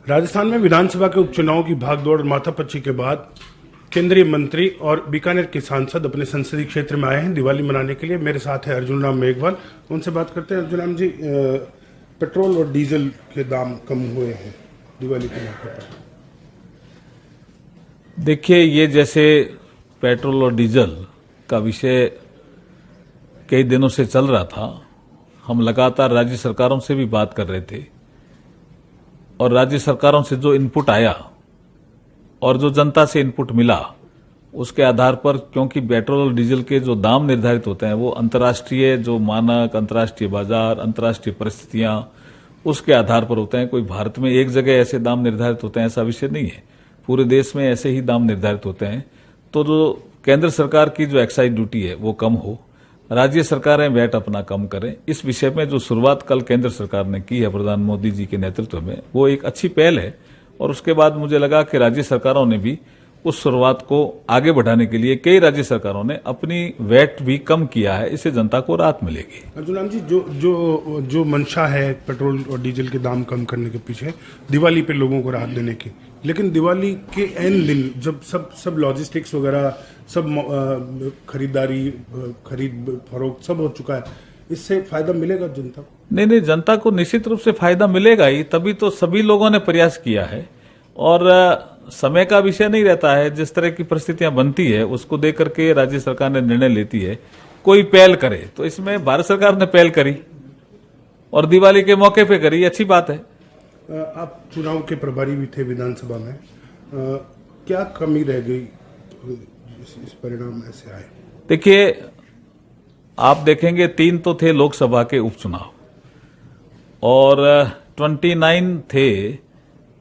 राजस्थान में विधानसभा के उपचुनाव की भागदौड़ और माथापच्ची के बाद केंद्रीय मंत्री और बीकानेर के सांसद अपने संसदीय क्षेत्र में आए हैं दिवाली मनाने के लिए। मेरे साथ है अर्जुन राम मेघवाल, उनसे बात करते हैं। अर्जुन राम जी, पेट्रोल और डीजल के दाम कम हुए हैं दिवाली के मौके पर। देखिए, ये जैसे पेट्रोल और डीजल का विषय कई दिनों से चल रहा था, हम लगातार राज्य सरकारों से भी बात कर रहे थे और राज्य सरकारों से जो इनपुट आया और जो जनता से इनपुट मिला उसके आधार पर, क्योंकि पेट्रोल और डीजल के जो दाम निर्धारित होते हैं वो अंतर्राष्ट्रीय जो मानक, अंतर्राष्ट्रीय बाजार, अंतर्राष्ट्रीय परिस्थितियां, उसके आधार पर होते हैं। कोई भारत में एक जगह ऐसे दाम निर्धारित होते हैं ऐसा विषय नहीं है, पूरे देश में ऐसे ही दाम निर्धारित होते हैं। तो जो केंद्र सरकार की जो एक्साइज ड्यूटी है वो कम हो, राज्य सरकारें वैट अपना कम करें, इस विषय में जो शुरुआत कल केंद्र सरकार ने की है प्रधानमंत्री मोदी जी के नेतृत्व में, वो एक अच्छी पहल है। और उसके बाद मुझे लगा कि राज्य सरकारों ने भी उस शुरुआत को आगे बढ़ाने के लिए कई राज्य सरकारों ने अपनी वैट भी कम किया है, इससे जनता को राहत मिलेगी। अर्जुन राम जी, जो मंशा है पेट्रोल और डीजल के दाम कम करने के पीछे, दिवाली पे लोगों को राहत देने की, लेकिन दिवाली के एन दिन जब सब लॉजिस्टिक्स वगैरह सब खरीदारी, खरीद फरोख्त सब हो चुका है, इससे फायदा मिलेगा जनता को? नहीं, जनता को निश्चित रूप से फायदा मिलेगा ही, तभी तो सभी लोगों ने प्रयास किया है। और समय का विषय नहीं रहता है, जिस तरह की परिस्थितियां बनती है उसको देख करके राज्य सरकार ने निर्णय लेती है, कोई पहल करे। तो इसमें भारत सरकार ने पहल करी और दिवाली के मौके पे करी, अच्छी बात है। आप चुनाव के प्रभारी भी थे विधानसभा में, क्या कमी रह गई इस परिणाम ऐसे आए? देखिए, आप देखेंगे 3 तो थे लोकसभा के उपचुनाव और 29 थे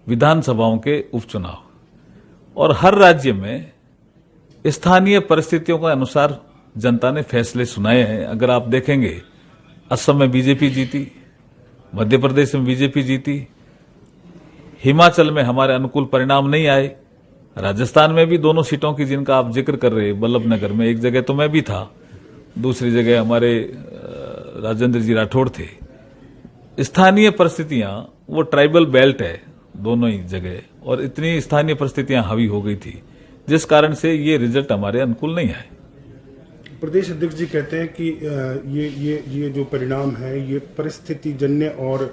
विधानसभाओं के उपचुनाव, और हर राज्य में स्थानीय परिस्थितियों के अनुसार जनता ने फैसले सुनाए हैं। अगर आप देखेंगे, असम में बीजेपी जीती, मध्य प्रदेश में बीजेपी जीती, हिमाचल में हमारे अनुकूल परिणाम नहीं आए, राजस्थान में भी दोनों सीटों की जिनका आप जिक्र कर रहे हैं, बल्लभनगर में एक जगह तो मैं भी था, दूसरी जगह हमारे राजेंद्र जी राठौड़ थे। स्थानीय परिस्थितियां, वो ट्राइबल बेल्ट है दोनों ही जगह, और इतनी स्थानीय परिस्थितियां हावी हो गई थी जिस कारण से ये रिजल्ट हमारे अनुकूल नहीं आए। प्रदेश अध्यक्ष जी कहते हैं कि ये जो परिणाम है ये परिस्थिति जन्य और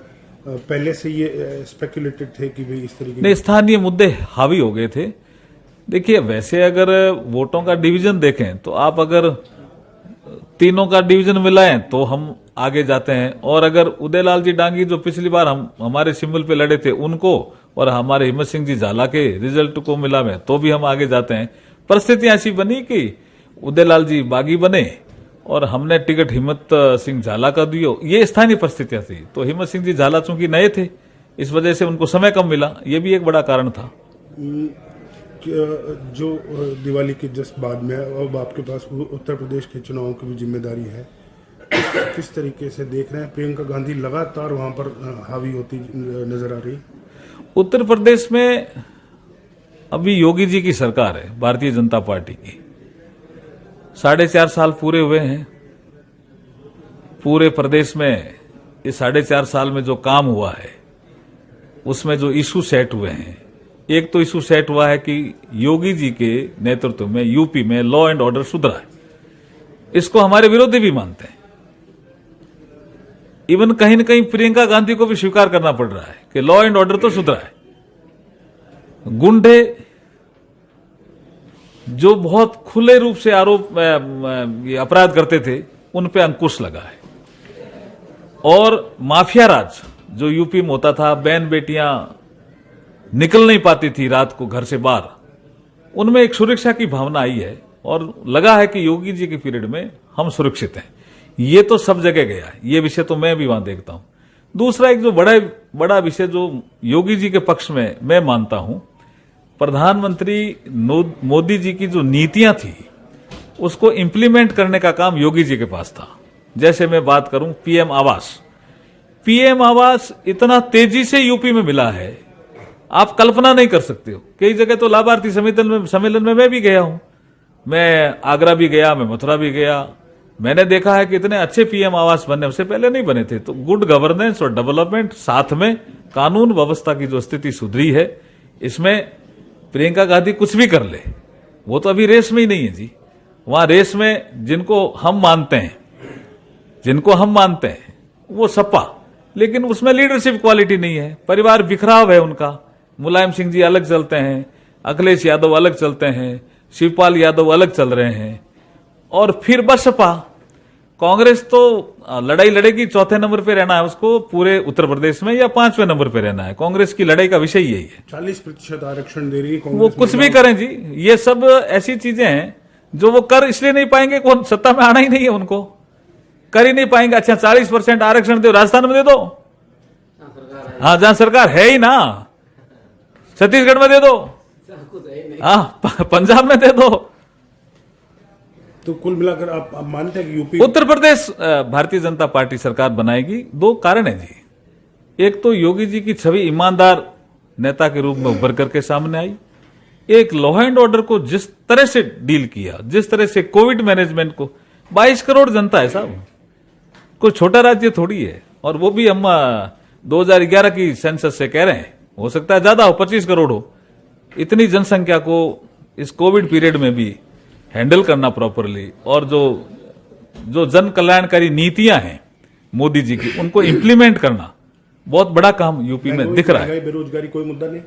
पहले से ये स्पेकुलेटेड थे कि भाई इस तरीके नहीं, स्थानीय मुद्दे हावी हो गए थे। देखिए, वैसे अगर वोटों का डिवीजन देखें तो आप अगर तीनों का डिवीजन मिलाएं तो हम आगे जाते हैं, और अगर उदयलाल जी डांगी जो पिछली बार हमारे सिंबल पे लड़े थे उनको और हमारे हिम्मत सिंह जी झाला के रिजल्ट को मिलावें तो भी हम आगे जाते हैं। परिस्थितियां ऐसी बनी कि उदयलाल जी बागी बने और हमने टिकट हिम्मत सिंह झाला का दियो, ये स्थानीय परिस्थितियां थी। तो हिम्मत सिंह जी झाला चूंकि नए थे, इस वजह से उनको समय कम मिला, ये भी एक बड़ा कारण था। जो दिवाली के जस्ट बाद में अब आपके पास उत्तर प्रदेश के चुनाव की भी जिम्मेदारी है, किस तरीके से देख रहे हैं? प्रियंका गांधी लगातार वहां पर हावी होती नजर आ रही। उत्तर प्रदेश में अभी योगी जी की सरकार है, भारतीय जनता पार्टी की, 4.5 साल पूरे हुए हैं। पूरे प्रदेश में इस 4.5 साल में जो काम हुआ है उसमें जो इशू सेट हुए हैं, एक तो इशू सेट हुआ है कि योगी जी के नेतृत्व में यूपी में लॉ एंड ऑर्डर सुधरा है। इसको हमारे विरोधी भी मानते हैं, इवन कहीं न कहीं प्रियंका गांधी को भी स्वीकार करना पड़ रहा है कि लॉ एंड ऑर्डर तो सुधरा है। गुंडे जो बहुत खुले रूप से ये अपराध करते थे उन पे अंकुश लगा है, और माफिया राज जो यूपी में होता था, बहन बेटियां निकल नहीं पाती थी रात को घर से बाहर, उनमें एक सुरक्षा की भावना आई है और लगा है कि योगी जी के पीरियड में हम सुरक्षित हैं। ये तो सब जगह गया है, ये विषय तो मैं भी वहां देखता हूं। दूसरा एक जो बड़ा विषय जो योगी जी के पक्ष में मैं मानता हूं, प्रधानमंत्री मोदी जी की जो नीतियां थी उसको इंप्लीमेंट करने का काम योगी जी के पास था। जैसे मैं बात करूं पीएम आवास इतना तेजी से यूपी में मिला है, आप कल्पना नहीं कर सकते हो। कई जगह तो लाभार्थी सम्मेलन में मैं भी गया हूं, मैं आगरा भी गया, मैं मथुरा भी गया, मैंने देखा है कि इतने अच्छे पीएम आवास बने उससे पहले नहीं बने थे। तो गुड गवर्नेंस और डेवलपमेंट, साथ में कानून व्यवस्था की जो स्थिति सुधरी है, इसमें प्रियंका गांधी कुछ भी कर ले, वो तो अभी रेस में ही नहीं है जी। वहां रेस में जिनको हम मानते हैं वो सपा, लेकिन उसमें लीडरशिप क्वालिटी नहीं है, परिवार बिखराव है उनका। मुलायम सिंह जी अलग चलते हैं, अखिलेश यादव अलग चलते हैं, शिवपाल यादव अलग चल रहे हैं, और फिर बसपा। कांग्रेस तो लड़ाई लड़ेगी, चौथे नंबर पे रहना है उसको पूरे उत्तर प्रदेश में, या 5वें नंबर पे रहना है। कांग्रेस की लड़ाई का विषय यही है। 40% आरक्षण दे रही है कांग्रेस, वो कुछ भी करें जी, ये सब ऐसी चीजें हैं जो वो कर इसलिए नहीं पाएंगे, कौन सत्ता में आना ही नहीं है उनको, कर ही नहीं पाएंगे। अच्छा 40% आरक्षण दो, राजस्थान में दे दो, हाँ जहां सरकार है ही ना, छत्तीसगढ़ में दे दो, हाँ पंजाब में दे दो। तो कुल मिलाकर आप मानते हैं कि यूपी उत्तर प्रदेश भारतीय जनता पार्टी सरकार बनाएगी। दो कारण है जी, एक तो योगी जी की छवि ईमानदार नेता के रूप में उभर करके सामने आई, एक लॉ एंड ऑर्डर को जिस तरह से डील किया, जिस तरह से कोविड मैनेजमेंट को, 22 करोड़ जनता है साहब, कोई छोटा राज्य थोड़ी है। और वो भी हम 2011 की सेंसस से कह रहे हैं, हो सकता है ज्यादा हो, 25 करोड़ हो। इतनी जनसंख्या को इस कोविड पीरियड में भी हैंडल करना प्रॉपरली, और जो जन कल्याणकारी नीतियां हैं मोदी जी की, उनको इंप्लीमेंट करना, बहुत बड़ा काम यूपी में दिख रहा है। बेरोजगारी कोई मुद्दा नहीं,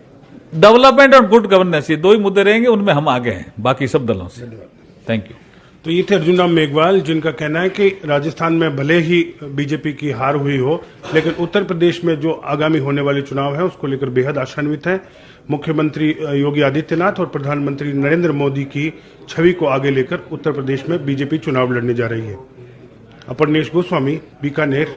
डेवलपमेंट और गुड गवर्नेंस, ये दो ही मुद्दे रहेंगे, उनमें हम आगे हैं बाकी सब दलों से। Thank you. तो ये थे अर्जुन राम मेघवाल, जिनका कहना है कि राजस्थान में भले ही बीजेपी की हार हुई हो, लेकिन उत्तर प्रदेश में जो आगामी होने वाले चुनाव है उसको लेकर बेहद आशान्वित है। मुख्यमंत्री योगी आदित्यनाथ और प्रधानमंत्री नरेंद्र मोदी की छवि को आगे लेकर उत्तर प्रदेश में बीजेपी चुनाव लड़ने जा रही है। अपर्णेश गोस्वामी, बीकानेर।